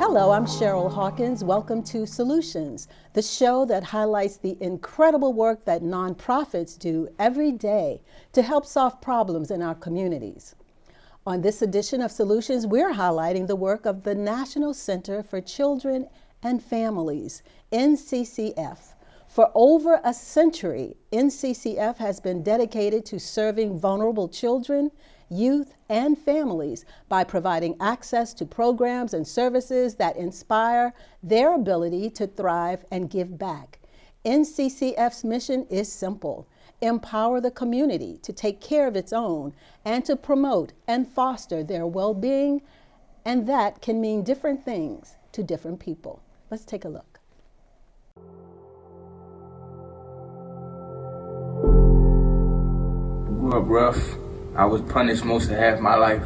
Hello, I'm Cheryl Hawkins. Welcome to Solutions, the show that highlights the incredible work that nonprofits do every day to help solve problems in our communities. On this edition of Solutions, we're highlighting the work of the National Center for Children and Families, NCCF. For over a century, NCCF has been dedicated to serving vulnerable children, youth, and families by providing access to programs and services that inspire their ability to thrive and give back. NCCF's mission is simple: empower the community to take care of its own and to promote and foster their well-being, and that can mean different things to different people. Let's take a look. Grew up rough. I was punished most of half my life.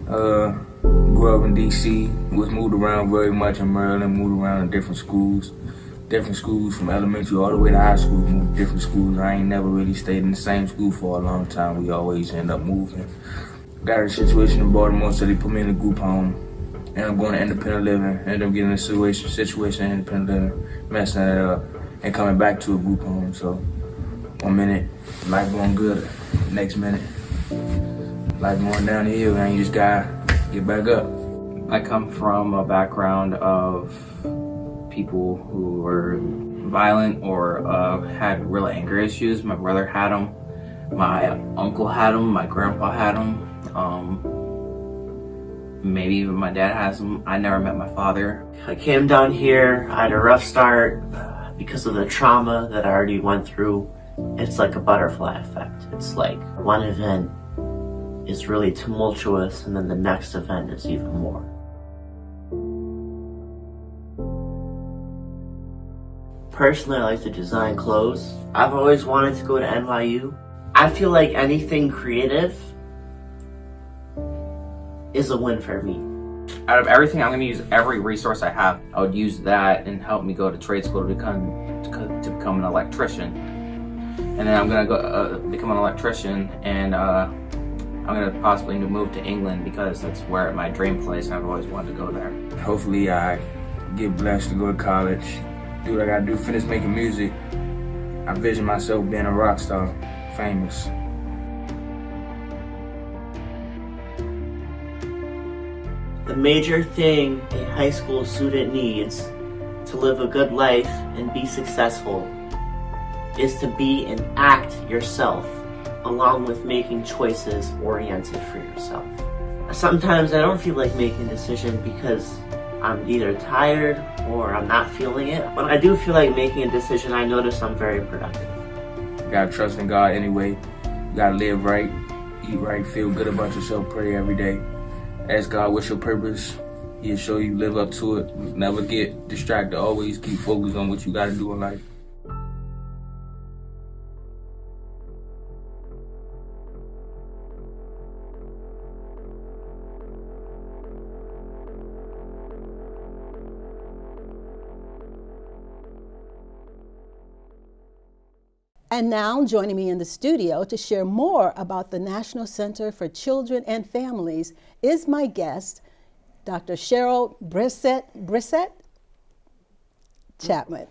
Grew up in D.C., was moved around very much in Maryland, moved around in different schools from elementary all the way to high school, moved to different schools. I ain't never really stayed in the same school for a long time. We always end up moving. Got a situation in Baltimore, so they put me in a group home. Ended up going to independent living, ended up getting in a situation in independent living, messing it up, and coming back to a group home. So 1 minute, life going good. Next minute, life going down the hill, and you just gotta get back up. I come from a background of people who were violent or had real anger issues. My brother had them, my uncle had them, my grandpa had them, maybe even my dad has them. I never met my father. I came down here, I had a rough start because of the trauma that I already went through. It's like a butterfly effect. It's like one event is really tumultuous and then the next event is even more. Personally, I like to design clothes. I've always wanted to go to NYU. I feel like anything creative is a win for me. Out of everything, I'm going to use every resource I have. I would use that and help me go to trade school to become an electrician. And then I'm going to go become an electrician, and I'm going to possibly move to England because that's where my dream place, and I've always wanted to go there. Hopefully I get blessed to go to college, do what I gotta do, finish making music. I vision myself being a rock star, famous. The major thing a high school student needs to live a good life and be successful is to be and act yourself, along with making choices oriented for yourself. Sometimes I don't feel like making a decision because I'm either tired or I'm not feeling it. When I do feel like making a decision, I notice I'm very productive. You gotta trust in God anyway. You gotta live right, eat right, feel good about yourself, pray every day. Ask God what's your purpose. He'll show you, live up to it. Never get distracted, always keep focused on what you gotta do in life. And now, joining me in the studio to share more about the National Center for Children and Families is my guest, Dr. Sheryl Brissett Chapman.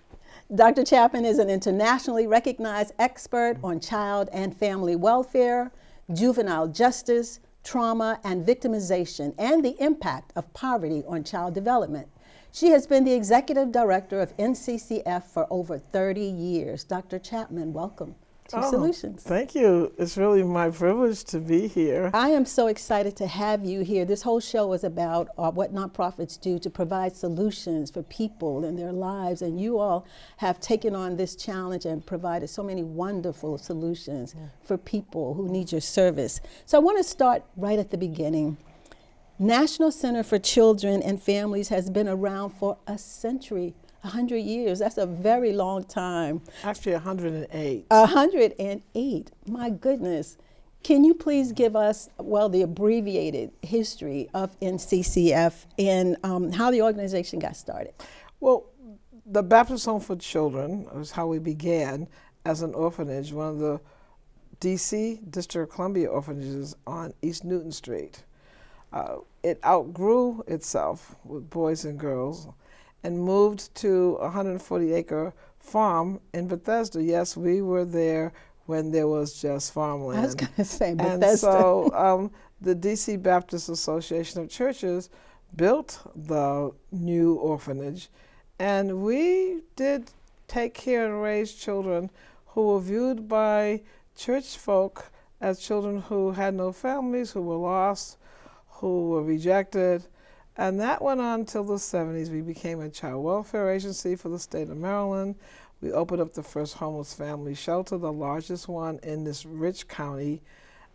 Dr. Chapman is an internationally recognized expert on child and family welfare, juvenile justice, trauma and victimization, and the impact of poverty on child development. She has been the executive director of NCCF for over 30 years. Dr. Chapman, welcome to Solutions. Thank you. It's really my privilege to be here. I am so excited to have you here. This whole show is about what nonprofits do to provide solutions for people in their lives, and you all have taken on this challenge and provided so many wonderful solutions for people who need your service. So I want to start right at the beginning. National Center for Children and Families has been around for a century, 100 years. That's a very long time. Actually, 108. 108. My goodness. Can you please give us, the abbreviated history of NCCF and how the organization got started? Well, the Baptist Home for Children was how we began as an orphanage, one of the D.C. District of Columbia orphanages on East Newton Street. it outgrew itself with boys and girls and moved to a 140-acre farm in Bethesda. Yes, we were there when there was just farmland. I was going to say Bethesda. And so the DC Baptist Association of Churches built the new orphanage, and we did take care and raise children who were viewed by church folk as children who had no families, who were lost, who were rejected. And that went on until the 70s. We became a child welfare agency for the state of Maryland. We opened up the first homeless family shelter, the largest one in this rich county.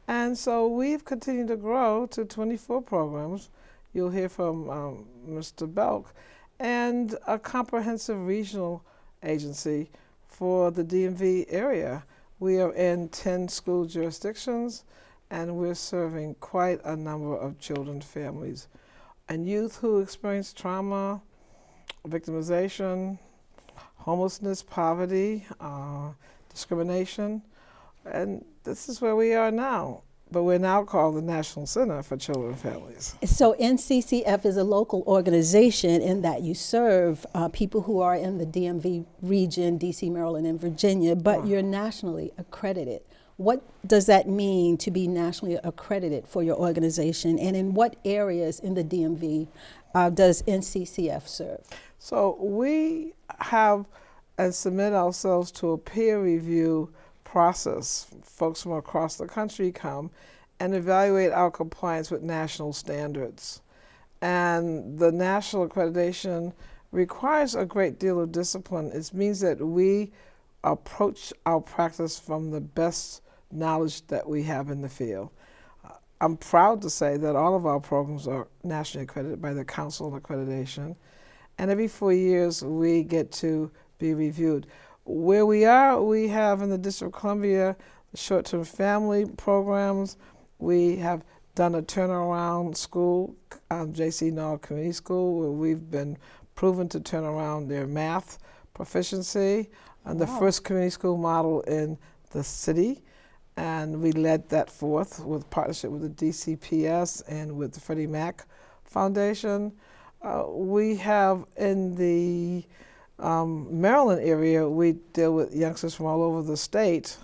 And so we've continued to grow to 24 programs. You'll hear from Mr. Belk, and a comprehensive regional agency for the DMV area. We are in 10 school jurisdictions, and we're serving quite a number of children, families, and youth who experience trauma, victimization, homelessness, poverty, discrimination, and this is where we are now. But we're now called the National Center for Children and Families. So NCCF is a local organization in that you serve people who are in the DMV region, DC, Maryland, and Virginia, but you're nationally accredited. What does that mean to be nationally accredited for your organization, and in what areas in the DMV does NCCF serve? So we have and submit ourselves to a peer review process. Folks from across the country come and evaluate our compliance with national standards. And the national accreditation requires a great deal of discipline. It means that we approach our practice from the best knowledge that we have in the field. I'm proud to say that all of our programs are nationally accredited by the Council of Accreditation, and every 4 years we get to be reviewed. Where we are, we have in the District of Columbia short-term family programs. We have done a turnaround school, J.C. Knoll Community School, where we've been proven to turn around their math proficiency, and the first community school model in the city. And we led that forth with partnership with the DCPS and with the Freddie Mac Foundation. We have in the Maryland area, we deal with youngsters from all over the state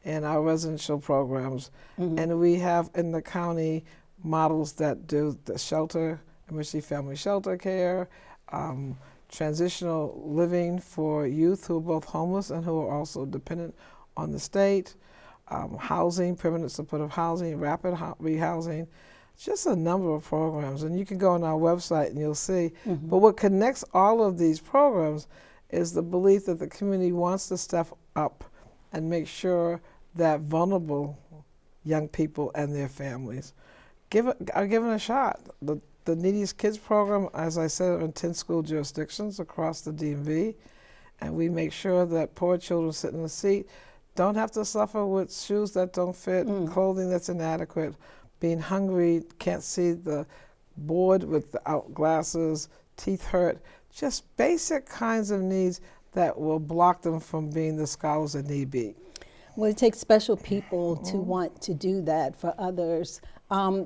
in our residential programs. And we have in the county models that do the shelter, emergency family shelter care, transitional living for youth who are both homeless and who are also dependent on the state, housing, permanent supportive housing, rapid rehousing, just a number of programs. And you can go on our website and you'll see. But what connects all of these programs is the belief that the community wants to step up and make sure that vulnerable young people and their families are given a shot. The Neediest Kids program, as I said, are in 10 school jurisdictions across the DMV, and we make sure that poor children sitting in the seat don't have to suffer with shoes that don't fit, clothing that's inadequate, being hungry, can't see the board without glasses, teeth hurt, just basic kinds of needs that will block them from being the scholars that need be. Well, it takes special people to want to do that for others.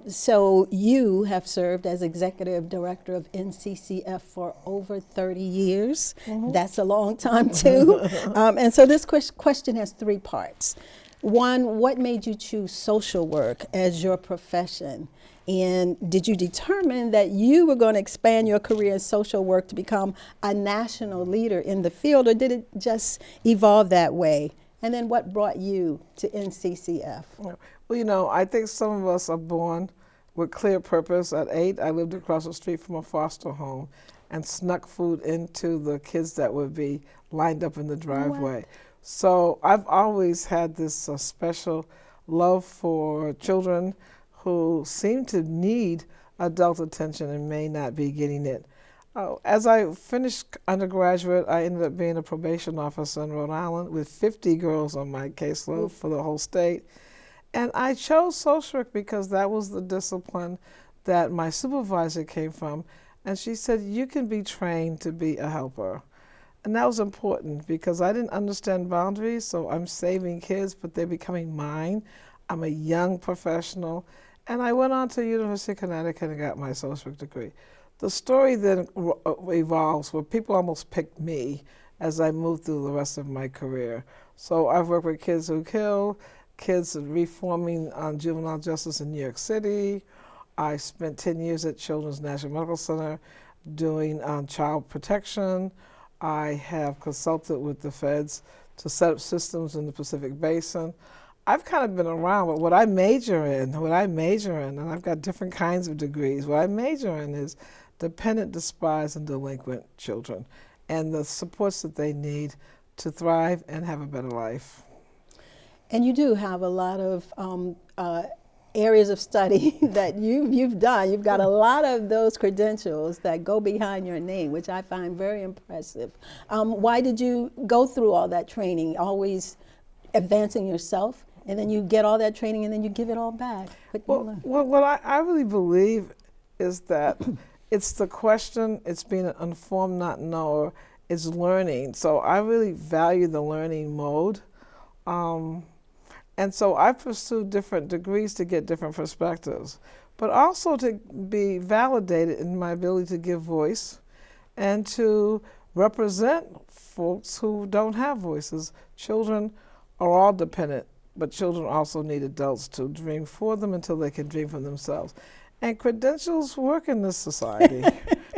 So you have served as Executive Director of NCCF for over 30 years. That's a long time too. And so this question has 3 parts. 1, what made you choose social work as your profession? And did you determine that you were going to expand your career in social work to become a national leader in the field, or did it just evolve that way? And then what brought you to NCCF? Well, you know, I think some of us are born with clear purpose. At 8, I lived across the street from a foster home and snuck food into the kids that would be lined up in the driveway. Wow. So I've always had this special love for children who seem to need adult attention and may not be getting it. As I finished undergraduate, I ended up being a probation officer in Rhode Island with 50 girls on my caseload for the whole state. And I chose social work because that was the discipline that my supervisor came from. And she said, you can be trained to be a helper. And that was important because I didn't understand boundaries, so I'm saving kids, but they're becoming mine. I'm a young professional, And I went on to University of Connecticut and got my social work degree. The story then evolves where people almost picked me as I moved through the rest of my career. So I've worked with kids who kill, kids reforming juvenile justice in New York City. I spent 10 years at Children's National Medical Center doing child protection. I have consulted with the feds to set up systems in the Pacific Basin. I've kind of been around, but what I major in, and I've got different kinds of degrees, what I major in is dependent, despised, and delinquent children and the supports that they need to thrive and have a better life. And you do have a lot of areas of study that you've done. You've got a lot of those credentials that go behind your name, which I find very impressive. Why did you go through all that training, always advancing yourself, and then you get all that training and then you give it all back? Well, what I really believe is that it's the question, it's being an informed not knower, it's learning. So I really value the learning mode. And so I pursued different degrees to get different perspectives, but also to be validated in my ability to give voice and to represent folks who don't have voices. Children are all dependent, but children also need adults to dream for them until they can dream for themselves. And credentials work in this society,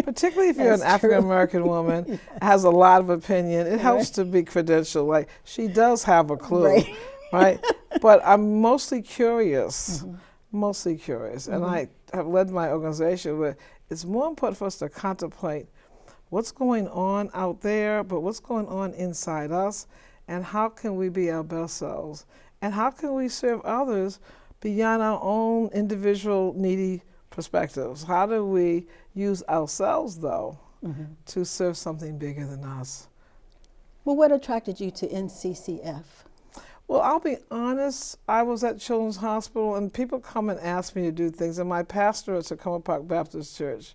particularly if you're an African-American woman, has a lot of opinion. It helps to be credentialed, like she does have a clue, right? But I'm mostly curious, and I have led my organization where it's more important for us to contemplate what's going on out there, but what's going on inside us, and how can we be our best selves, and how can we serve others beyond our own individual needy perspectives. How do we use ourselves, though, to serve something bigger than us? Well, what attracted you to NCCF? Well, I'll be honest, I was at Children's Hospital, and people come and ask me to do things, and my pastor at Tacoma Park Baptist Church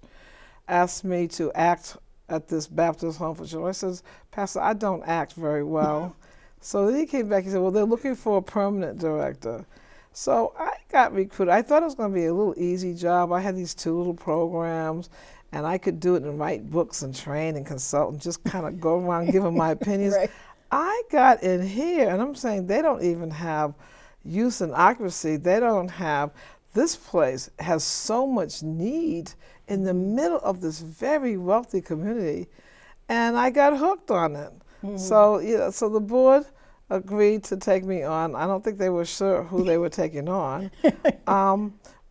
asked me to act at this Baptist home for children. I says, Pastor, I don't act very well. So then he came back and said, well, they're looking for a permanent director. So I got recruited. I thought it was going to be a little easy job. I had these 2 little programs, and I could do it and write books and train and consult and just kind of go around giving my opinions. I got in here, and I'm saying they don't even have use and occupancy. They don't have, this place has so much need in the middle of this very wealthy community, and I got hooked on it. So, so the board agreed to take me on. I don't think they were sure who they were taking on.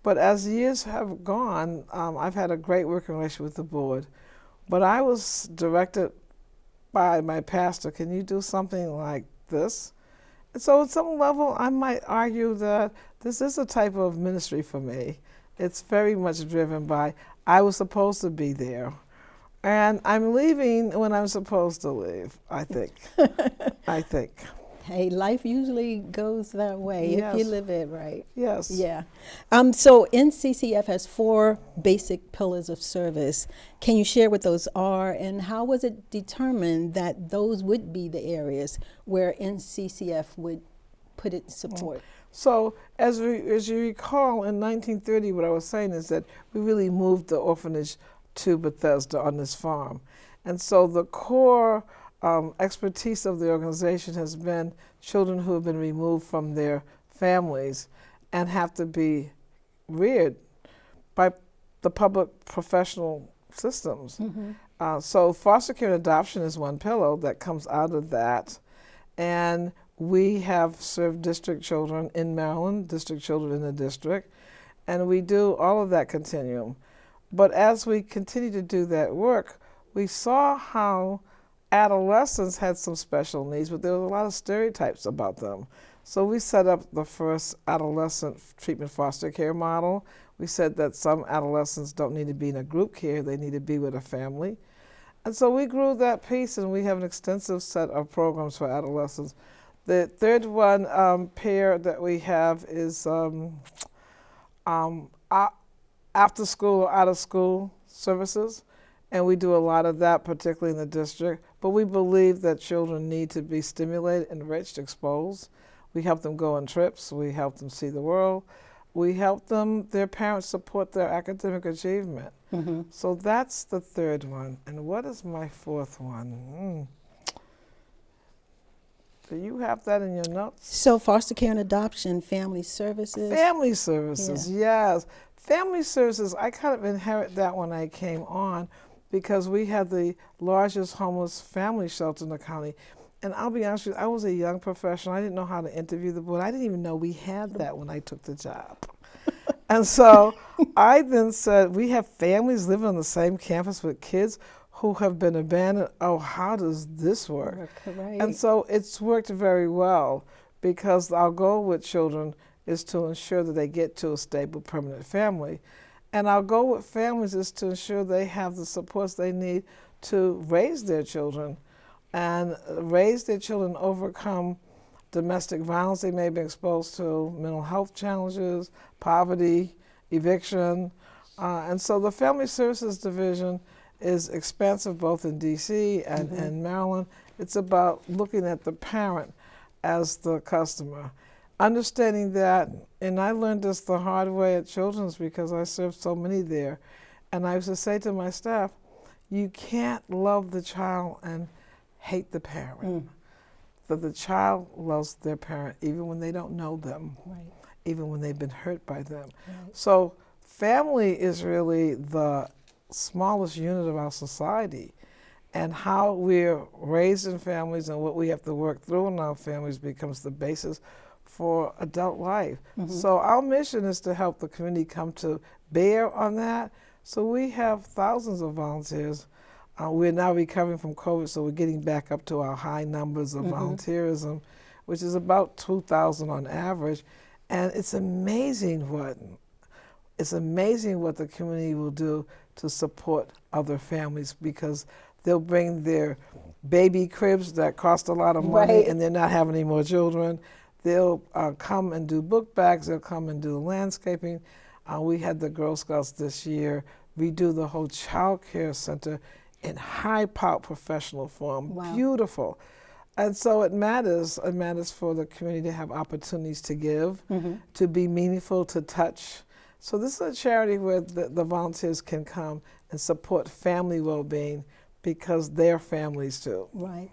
But as years have gone, I've had a great working relationship with the board. But I was directed by my pastor, can you do something like this? And so at some level, I might argue that this is a type of ministry for me. It's very much driven by, I was supposed to be there. And I'm leaving when I'm supposed to leave, I think. Hey, life usually goes that way if you live it right. Yes. Yeah. So NCCF has 4 basic pillars of service. Can you share what those are, and how was it determined that those would be the areas where NCCF would put its support? So as you recall, in 1930, what I was saying is that we really moved the orphanage to Bethesda on this farm. And so the core expertise of the organization has been children who have been removed from their families and have to be reared by the public professional systems. So foster care and adoption is one pillar that comes out of that. And we have served district children in Maryland, district children in the district, and we do all of that continuum. But as we continue to do that work, we saw how adolescents had some special needs, but there were a lot of stereotypes about them. So we set up the first adolescent treatment foster care model. We said that some adolescents don't need to be in a group care, they need to be with a family. And so we grew that piece, and we have an extensive set of programs for adolescents. The third one pair that we have is after school or out of school services. And we do a lot of that, particularly in the district. But we believe that children need to be stimulated, enriched, exposed. We help them go on trips. We help them see the world. We help them, their parents support their academic achievement. So that's the third one. And what is my fourth one? Do you have that in your notes? So foster care and adoption, family services. Family services, yes. Family services, I kind of inherit that when I came on because we had the largest homeless family shelter in the county. And I'll be honest with you, I was a young professional. I didn't know how to interview the board. I didn't even know we had that when I took the job. And so I then said, we have families living on the same campus with kids who have been abandoned. Oh, how does this work? Right. And so it's worked very well because our goal with children is to ensure that they get to a stable, permanent family. And our goal with families is to ensure they have the supports they need to raise their children and overcome domestic violence they may be exposed to, mental health challenges, poverty, eviction. And so the Family Services Division is expansive both in DC and Maryland. It's about looking at the parent as the customer. Understanding that, and I learned this the hard way at Children's because I served so many there, and I used to say to my staff, you can't love the child and hate the parent. That the child loves their parent even when they don't know them, even when they've been hurt by them. So family is really the smallest unit of our society, and how we're raised in families and what we have to work through in our families becomes the basis for adult life. So our mission is to help the community come to bear on that. So we have thousands of volunteers. We're now recovering from COVID, so we're getting back up to our high numbers of volunteerism, which is about 2,000 on average. And it's amazing what the community will do to support other families because they'll bring their baby cribs that cost a lot of money and they're not having any more children. They'll come and do book bags. They'll come and do landscaping. We had the Girl Scouts this year redo the whole child care center in high-powered professional form. Beautiful. And so it matters. It matters for the community to have opportunities to give, to be meaningful, to touch. So this is a charity where the volunteers can come and support family well-being because they're families too. Right.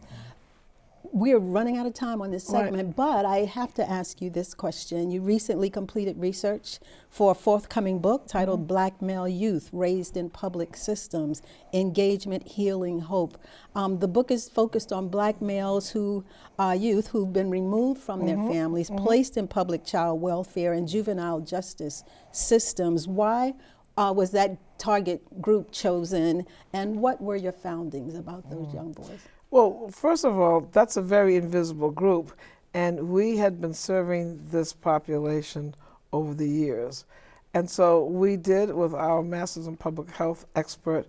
We're running out of time on this segment, but I have to ask you this question. You recently completed research for a forthcoming book titled Black Male Youth Raised in Public Systems, Engagement, Healing, Hope. The book is focused on black males youth who've been removed from their families, placed in public child welfare and juvenile justice systems. Why was that target group chosen, and what were your foundings about those young boys? Well, first of all, that's a very invisible group, and we had been serving this population over the years. And so we did, with our Masters in Public Health expert,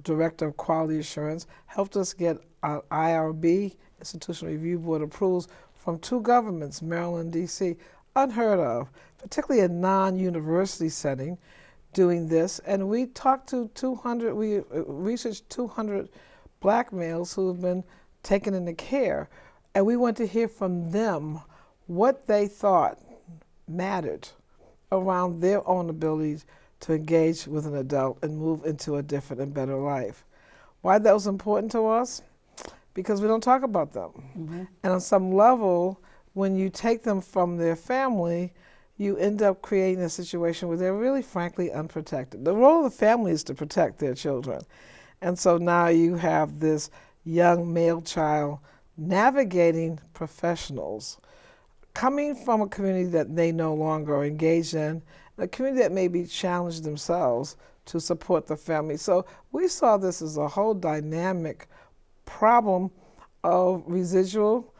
Director of Quality Assurance, helped us get our IRB, Institutional Review Board approvals from two governments, Maryland and DC, unheard of, particularly a non-university setting, doing this. And we talked to we researched 200 black males who have been taken into care, and we want to hear from them what they thought mattered around their own ability to engage with an adult and move into a different and better life. Why that was important to us? Because we don't talk about them. And on some level, when you take them from their family, you end up creating a situation where they're really, frankly, unprotected. The role of the family is to protect their children. And so now you have this young male child navigating professionals, coming from a community that they no longer are engaged in, a community that maybe challenged themselves to support the family. So we saw this as a whole dynamic problem of residual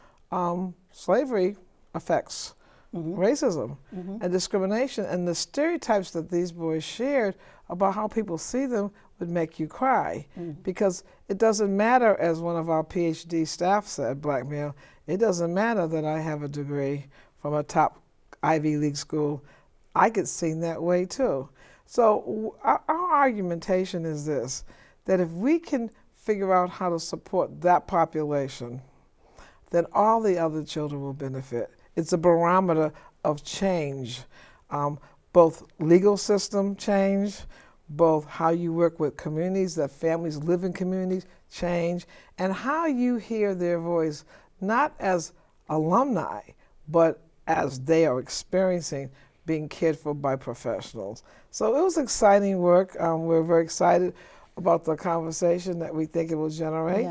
slavery effects, racism and discrimination, and the stereotypes that these boys shared about how people see them would make you cry, because it doesn't matter, as one of our PhD staff said, black male, it doesn't matter that I have a degree from a top Ivy League school. I get seen that way too. So our argumentation is this, that if we can figure out how to support that population, then all the other children will benefit. It's a barometer of change, both legal system change, both how you work with communities, that families live in communities change, and how you hear their voice, not as alumni, but as they are experiencing being cared for by professionals. So it was exciting work. We're very excited about the conversation that we think it will generate,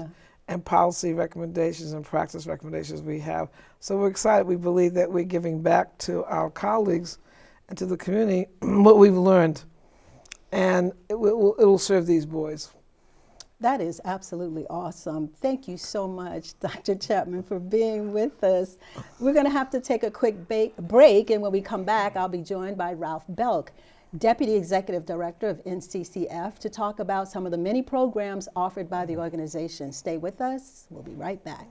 and policy recommendations and practice recommendations we have. So we're excited. We believe that we're giving back to our colleagues and to the community what we've learned, and it will serve these boys. That is absolutely awesome. Thank you so much, Dr. Chapman, for being with us. We're going to have to take a quick break, and when we come back, I'll be joined by Ralph Belk, Deputy Executive Director of NCCF, to talk about some of the many programs offered by the organization. Stay with us. We'll be right back.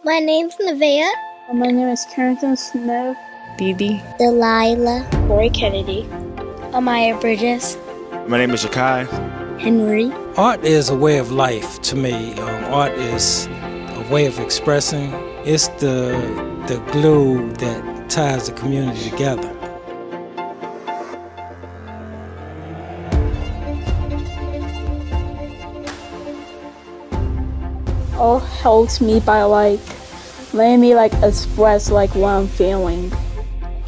My name's Nevaeh. My name is Carrington Smith. Didi. Delilah. Corey Kennedy. Amaya Bridges. My name is Jakai. Henry. Art is a way of life to me. Art is a way of expressing. It's the glue that ties the community together. Art helps me by letting me express what I'm feeling.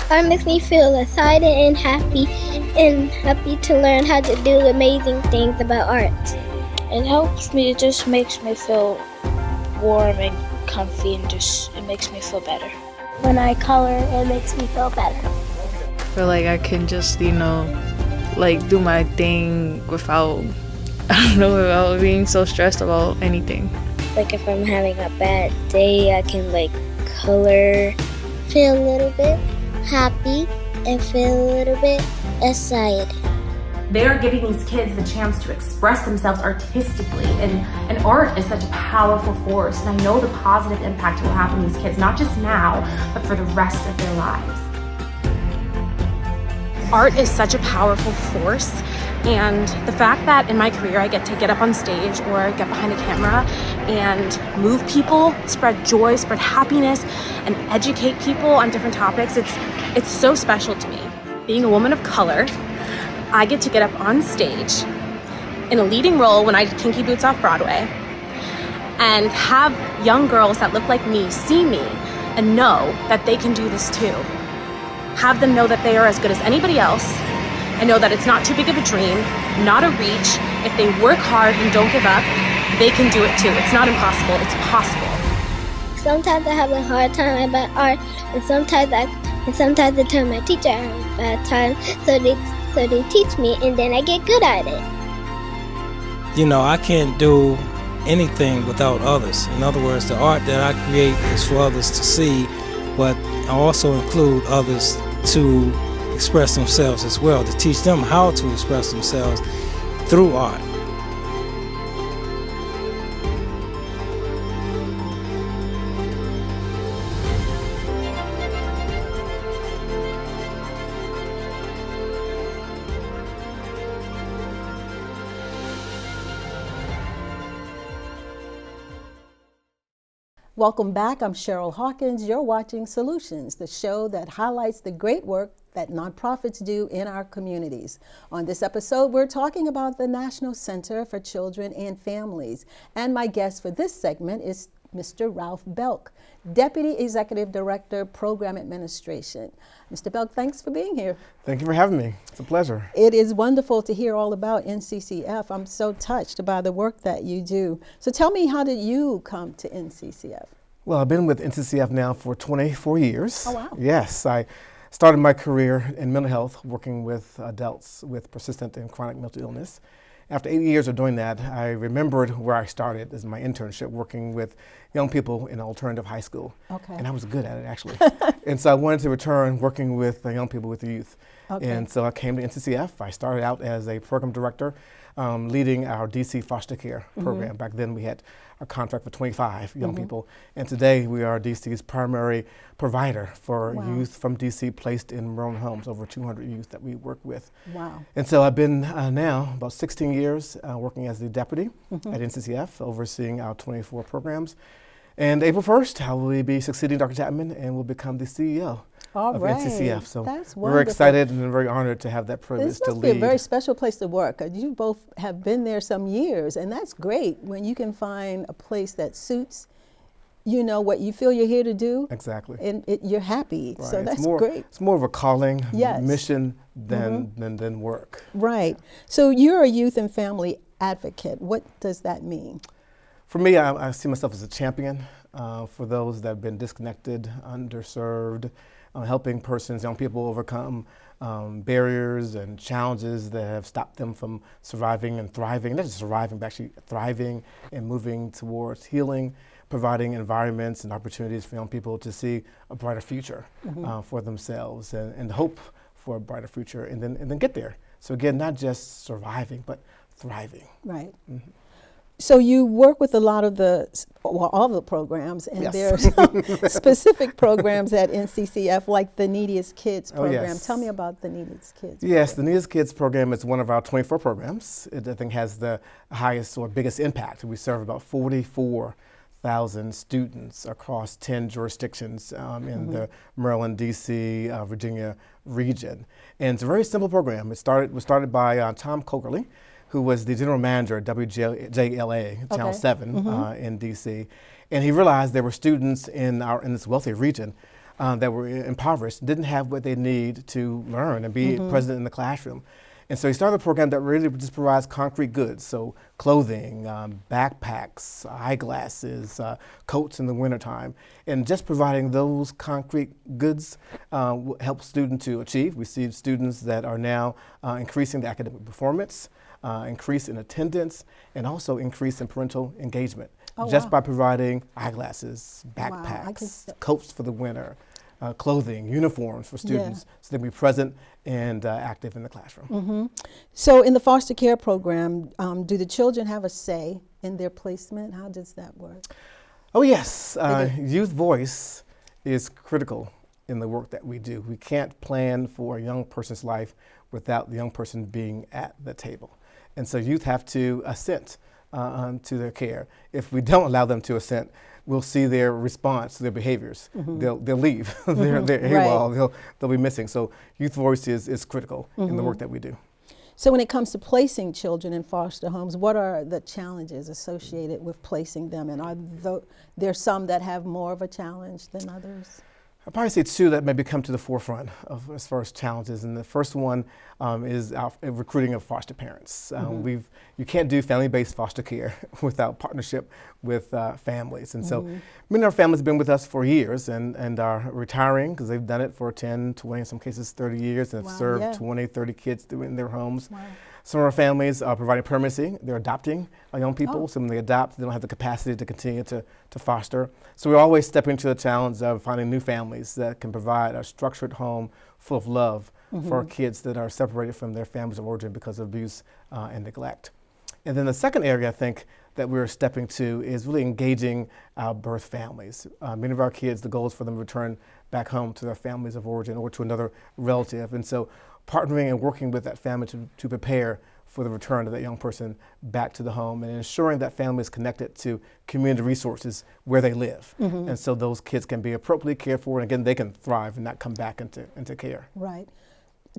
Art makes me feel excited and happy to learn how to do amazing things about art. It helps me, it just makes me feel warm and comfy, and it makes me feel better. When I color, it makes me feel better. I feel like I can just, do my thing without being so stressed about anything. If I'm having a bad day, I can color, feel a little bit happy, and feel a little bit excited. They are giving these kids the chance to express themselves artistically, and art is such a powerful force, and I know the positive impact it will have on these kids, not just now, but for the rest of their lives. Art is such a powerful force, and the fact that in my career I get to get up on stage or get behind a camera and move people, spread joy, spread happiness, and educate people on different topics, it's so special to me. Being a woman of color, I get to get up on stage in a leading role when I did Kinky Boots off Broadway and have young girls that look like me see me and know that they can do this too. Have them know that they are as good as anybody else, and know that it's not too big of a dream, not a reach. If they work hard and don't give up, they can do it too. It's not impossible, it's possible. Sometimes I have a hard time about art, and sometimes I tell my teacher I have a bad time, so they teach me, and then I get good at it. I can't do anything without others. In other words, the art that I create is for others to see, but I also include others to express themselves as well, to teach them how to express themselves through art. Welcome back. I'm Cheryl Hawkins. You're watching Solutions, the show that highlights the great work that nonprofits do in our communities. On this episode, we're talking about the National Center for Children and Families. And my guest for this segment is Mr. Ralph Belk, Deputy Executive Director, Program Administration. Mr. Belk, thanks for being here. Thank you for having me. It's a pleasure. It is wonderful to hear all about NCCF. I'm so touched by the work that you do. So tell me, how did you come to NCCF? Well, I've been with NCCF now for 24 years. Oh, wow. Yes, I started my career in mental health, working with adults with persistent and chronic mental illness. After 8 years of doing that, I remembered where I started as my internship, working with young people in an alternative high school. Okay. And I was good at it, actually. And so I wanted to return working with young people, with the youth. Okay. And so I came to NCCF. I started out as a program director. leading our DC foster care program. Back then we had a contract for 25 young people, and today we are DC's primary provider for youth from DC placed in Maryland homes, over 200 youth that we work with. Wow. And so I've been now about 16 years working as the deputy at NCCF, overseeing our 24 programs. And April 1st, I will be succeeding Dr. Chapman and will become the CEO of NCCF. So that's we're very excited and very honored to have that privilege to lead. This must be a very special place to work. You both have been there some years, and that's great when you can find a place that suits, you know, what you feel you're here to do. Exactly. And you're happy. Right. So that's great. It's more of a calling, mission than work. Right. So you're a youth and family advocate. What does that mean? For me, I see myself as a champion for those that have been disconnected, underserved, helping persons, young people overcome barriers and challenges that have stopped them from surviving and thriving, not just surviving, but actually thriving and moving towards healing, providing environments and opportunities for young people to see a brighter future for themselves and hope for a brighter future and then get there. So again, not just surviving, but thriving. Right. So you work with a lot of all the programs, and there are some specific programs at NCCF, like the Neediest Kids program. Tell me about the Neediest Kids program. The Neediest Kids program is one of our 24 programs. It, I think, has the highest or biggest impact. We serve about 44,000 students across 10 jurisdictions in the Maryland, D.C., Virginia region. And it's a very simple program. It was started by Tom Cokerly, who was the general manager at WJLA, Channel 7 in DC. And he realized there were students in this wealthy region that were impoverished, didn't have what they need to learn and be present in the classroom. And so he started a program that really just provides concrete goods, so clothing, backpacks, eyeglasses, coats in the wintertime. And just providing those concrete goods helps students to achieve. We see students that are now increasing their academic performance, increase in attendance, and also increase in parental engagement by providing eyeglasses, backpacks, coats for the winter, clothing, uniforms for students so they can be present and active in the classroom. So in the foster care program, do the children have a say in their placement? How does that work? Oh yes, youth voice is critical in the work that we do. We can't plan for a young person's life without the young person being at the table. And so youth have to assent to their care. If we don't allow them to assent, we'll see their response to their behaviors. They'll leave. They're AWOL. They'll be missing. So youth voice is critical in the work that we do. So when it comes to placing children in foster homes, what are the challenges associated with placing them? And are there some that have more of a challenge than others? I'd probably say two that maybe come to the forefront of as far as challenges. And the first one is our recruiting of foster parents. You can't do family-based foster care without partnership with families. And so many of our families have been with us for years and are retiring because they've done it for 10, 20, in some cases 30 years and have served 20, 30 kids in their homes. Some of our families are providing permanency. They're adopting young people. So when they adopt, they don't have the capacity to continue to foster. So we're always stepping into the challenge of finding new families that can provide a structured home full of love for kids that are separated from their families of origin because of abuse and neglect. And then the second area I think that we're stepping to is really engaging our birth families. Many of our kids, the goal is for them to return back home to their families of origin or to another relative. And so partnering and working with that family to prepare for the return of that young person back to the home and ensuring that family is connected to community resources where they live. And so those kids can be appropriately cared for, and again, they can thrive and not come back into care. Right.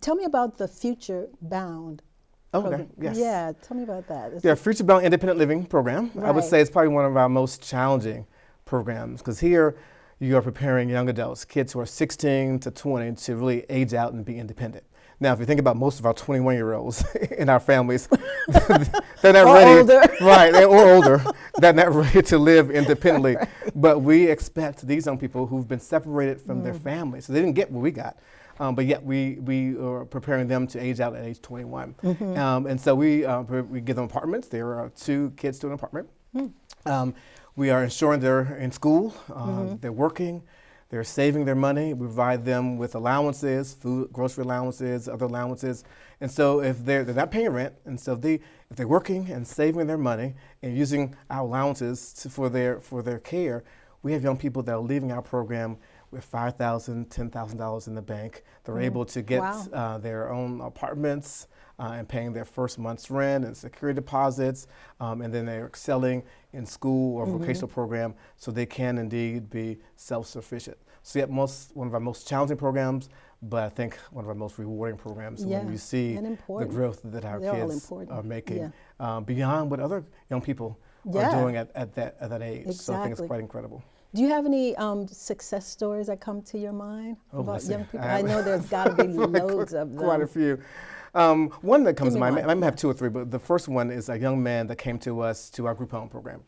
Tell me about the Future Bound program. Yes. Yeah, tell me about that. Future Bound Independent Living program. I would say it's probably one of our most challenging programs because here you are preparing young adults, kids who are 16 to 20 to really age out and be independent. Now, if you think about most of our 21-year-olds in our families, they're not ready. Older. Right, or older. They're not ready to live independently. But we expect these young people who've been separated from their families, so they didn't get what we got. But yet we are preparing them to age out at age 21. And so we give them apartments. There are 2 kids to an apartment. We are ensuring they're in school, they're working, They're saving their money. We provide them with allowances, food, grocery allowances, other allowances. And so if they're not paying rent, and so if they're working and saving their money and using our allowances for their care, we have young people that are leaving our program with $5,000, $10,000 in the bank. They're able to get their own apartments and paying their first month's rent and security deposits, and then they're excelling in school or vocational program, so they can indeed be self-sufficient. So yeah, one of our most challenging programs, but I think one of our most rewarding programs when you see the growth that our kids are making beyond what other young people are doing at that age. Exactly. So I think it's quite incredible. Do you have any success stories that come to your mind about young people? I know there's got to be loads of them. Quite a few. One that comes to mind, I might have two or three, but the first one is a young man that came to us to our group home program.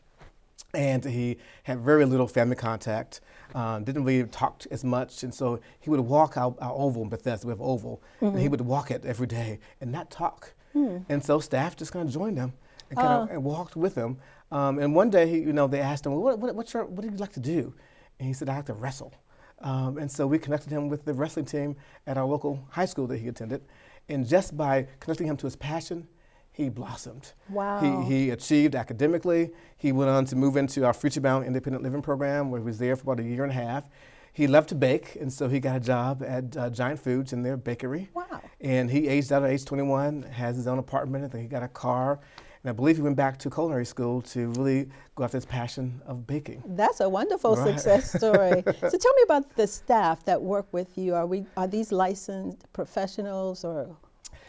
And he had very little family contact, didn't really talk as much, and so he would walk our oval in Bethesda, we have oval, and he would walk it every day and not talk. And so staff just kind of joined him and kind of walked with him. And one day, they asked him, well, what do you like to do? And he said, I like to wrestle. And so we connected him with the wrestling team at our local high school that he attended. And just by connecting him to his passion, he blossomed. Wow. He achieved academically. He went on to move into our Future Bound Independent Living Program, where he was there for about a year and a half. He loved to bake, and so he got a job at Giant Foods in their bakery. Wow. And he aged out at age 21, has his own apartment, I think he got a car. And I believe he went back to culinary school to really go after his passion of baking. That's a wonderful success story. So tell me about the staff that work with you. Are these licensed professionals, or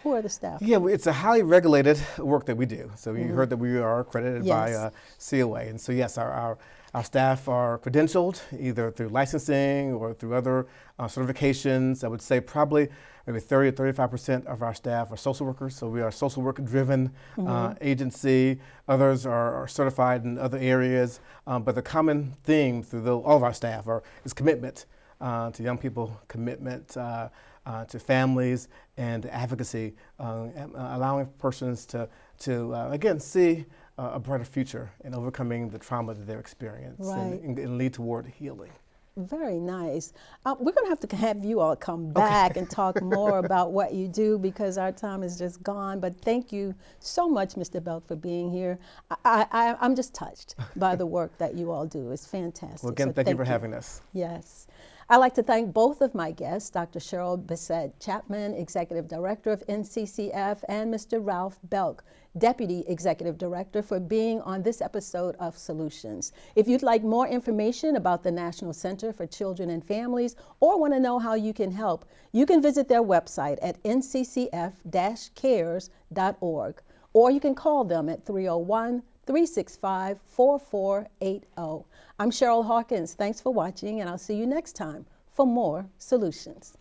who are the staff? Yeah, it's a highly regulated work that we do. So you heard that we are accredited by COA. And so yes, our staff are credentialed either through licensing or through other certifications. I would say probably maybe 30 or 35% of our staff are social workers. So we are a social work driven agency. Others are certified in other areas. But the common theme through all of our staff is commitment to young people, commitment to families, and advocacy, allowing persons to again, see a brighter future in overcoming the trauma that they're experiencing and lead toward healing. Very nice. We're going to have you all come back and talk more about what you do, because our time is just gone. But thank you so much, Mr. Belk, for being here. I'm just touched by the work that you all do. It's fantastic. Well, again, thank you for having us. Yes. I'd like to thank both of my guests, Dr. Sheryl Brissett Chapman, Executive Director of NCCF, and Mr. Ralph Belk, Deputy Executive Director, for being on this episode of Solutions. If you'd like more information about the National Center for Children and Families, or want to know how you can help, you can visit their website at nccf-cares.org, or you can call them at 301-365-4480. I'm Cheryl Hawkins. Thanks for watching, and I'll see you next time for more Solutions.